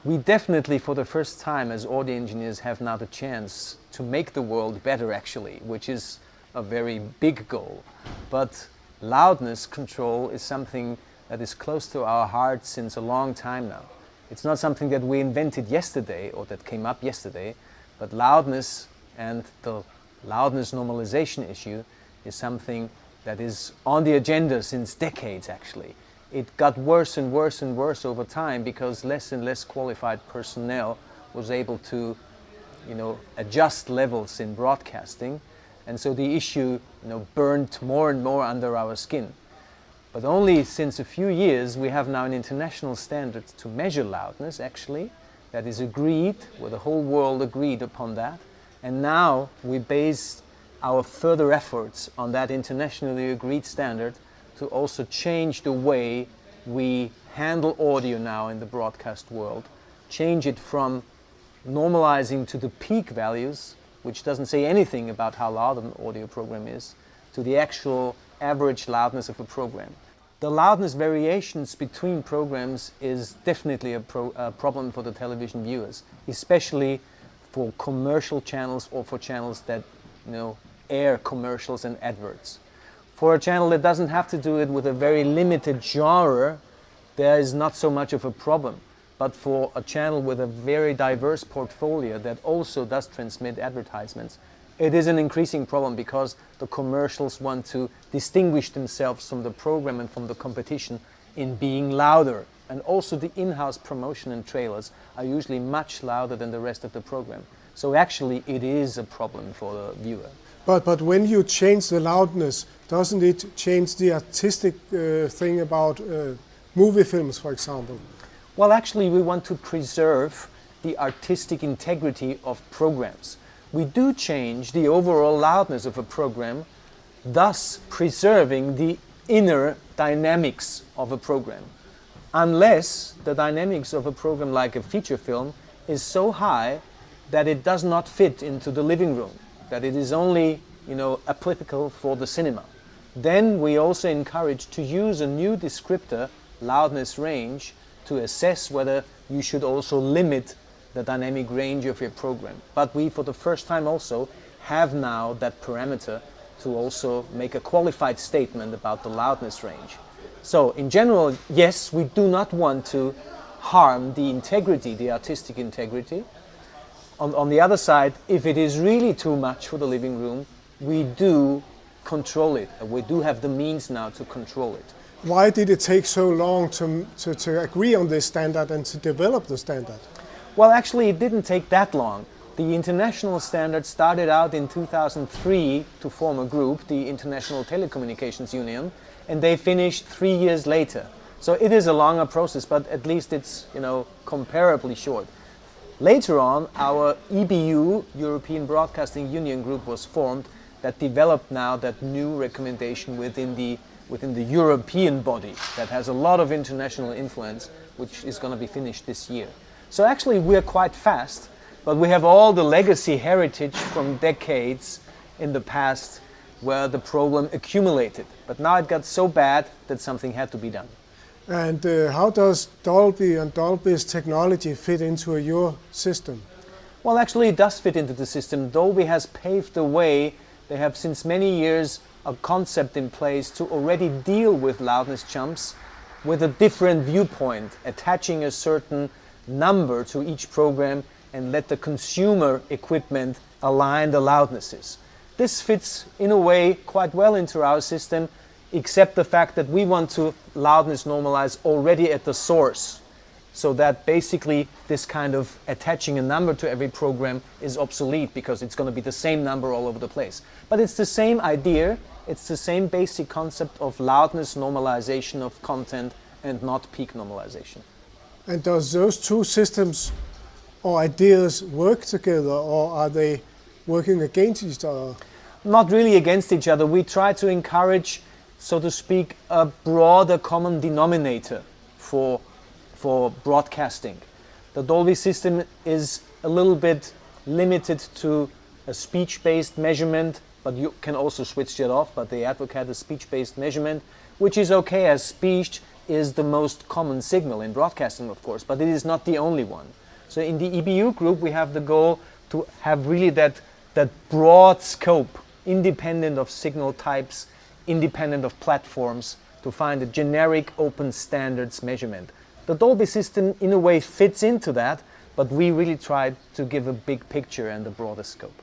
We definitely, for the first time as audio engineers, have now the chance to make the world better actually, which is a very big goal. But loudness control is something that is close to our hearts since a long time now. It's not something that we invented yesterday or that came up yesterday, but loudness and the loudness normalization issue is something that is on the agenda since decades actually. It got worse and worse and worse over time because less and less qualified personnel was able to, adjust levels in broadcasting, and so the issue, burned more and more under our skin. But only since a few years we have now an international standard to measure loudness actually, that is agreed, where the whole world agreed upon that, and now we base our further efforts on that internationally agreed standard to also change the way we handle audio now in the broadcast world, change it from normalizing to the peak values, which doesn't say anything about how loud an audio program is, to the actual average loudness of a program. The loudness variations between programs is definitely a problem for the television viewers, especially for commercial channels or for channels that air commercials and adverts. For a channel that doesn't have to do it with a very limited genre, there is not so much of a problem. But for a channel with a very diverse portfolio that also does transmit advertisements, it is an increasing problem because the commercials want to distinguish themselves from the program and from the competition in being louder. And also the in-house promotion and trailers are usually much louder than the rest of the program. So actually it is a problem for the viewer. But when you change the loudness, doesn't it change the artistic thing about movie films, for example? Well, actually we want to preserve the artistic integrity of programs. We do change the overall loudness of a program, thus preserving the inner dynamics of a program. Unless the dynamics of a program like a feature film is so high that it does not fit into the living room, that it is only applicable for the cinema. Then we also encourage to use a new descriptor, loudness range, to assess whether you should also limit the dynamic range of your program. But we, for the first time also, have now that parameter to also make a qualified statement about the loudness range. So in general, yes, we do not want to harm the integrity, the artistic integrity. On the other side, if it is really too much for the living room, we do control it. We do have the means now to control it. Why did it take so long to agree on this standard and to develop the standard? Well, actually, it didn't take that long. The international standard started out in 2003 to form a group, the International Telecommunications Union, and they finished 3 years later. So it is a longer process, but at least it's, comparably short. Later on, our EBU, European Broadcasting Union Group, was formed that developed now that new recommendation within the European body that has a lot of international influence, which is going to be finished this year. So actually we're quite fast, but we have all the legacy heritage from decades in the past where the problem accumulated. But now it got so bad that something had to be done. And how does Dolby and Dolby's technology fit into your system? Well, actually it does fit into the system. Dolby has paved the way. They have since many years a concept in place to already deal with loudness jumps with a different viewpoint, attaching a certain number to each program and let the consumer equipment align the loudnesses. This fits in a way quite well into our system, except the fact that we want to loudness normalize already at the source, so that basically this kind of attaching a number to every program is obsolete because it's going to be the same number all over the place. But it's the same idea, it's the same basic concept of loudness normalization of content and not peak normalization. And does those two systems or ideas work together, or are they working against each other? Not really against each other. We try to encourage, so to speak, a broader common denominator for broadcasting. The Dolby system is a little bit limited to a speech-based measurement, but you can also switch it off, but they advocate a speech-based measurement, which is okay as speech is the most common signal in broadcasting, of course, but it is not the only one. So in the EBU group, we have the goal to have really that broad scope, independent of signal types, independent of platforms, to find a generic open standards measurement. The Dolby system in a way fits into that, but we really tried to give a big picture and a broader scope.